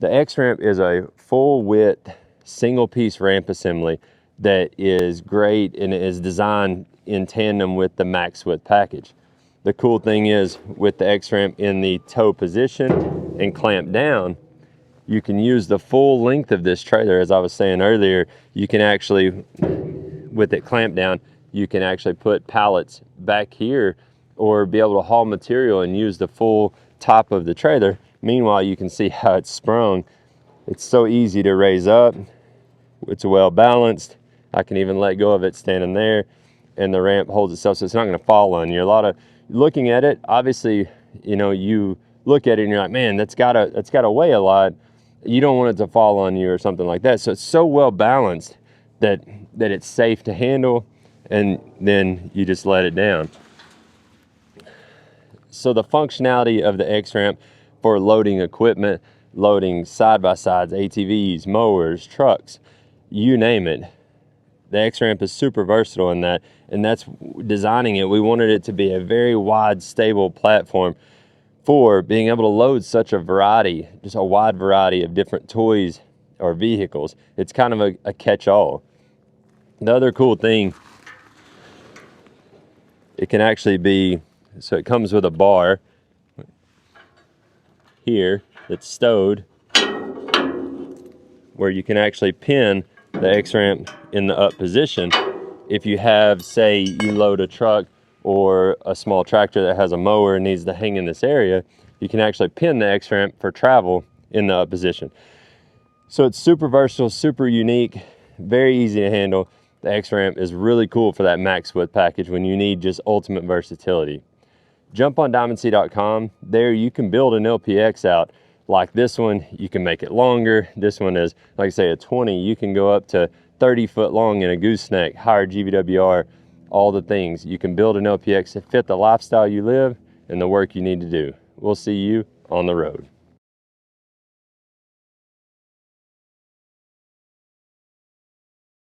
The X-Ramp is a full width, single piece ramp assembly that is great and is designed in tandem with the max width package. The cool thing is with the X-Ramp in the toe position and clamp down, you can use the full length of this trailer. As I was saying earlier, you can actually, with it clamped down, you can actually put pallets back here or be able to haul material and use the full top of the trailer. Meanwhile, you can see how it's sprung. It's so easy to raise up. It's well balanced. I can even let go of it standing there, and the ramp holds itself, so it's not gonna fall on you. A lot of looking at it, obviously, you know, you look at it and you're like, man, that's gotta weigh a lot. You don't want it to fall on you or something like that. So it's so well balanced that it's safe to handle, and then you just let it down. So the functionality of the X-Ramp for loading equipment, loading side-by-sides, ATVs, mowers, trucks, you name it. The X-Ramp is super versatile in that, and that's designing it. We wanted it to be a very wide, stable platform for being able to load such a variety, just a wide variety of different toys or vehicles. It's kind of a catch-all. The other cool thing, it can actually be, so it comes with a bar here that's stowed where you can actually pin the X-Ramp in the up position. If you have, say, you load a truck or a small tractor that has a mower and needs to hang in this area, you can actually pin the X-Ramp for travel in the up position. So it's super versatile, super unique, very easy to handle. The X-Ramp is really cool for that max width package when you need just ultimate versatility. Jump on DiamondC.com. There you can build an LPX out like this one. You can make it longer. This one is, like I say, a 20. You can go up to 30 foot long in a gooseneck, higher GVWR, all the things. You can build an LPX to fit the lifestyle you live and the work you need to do. We'll see you on the road.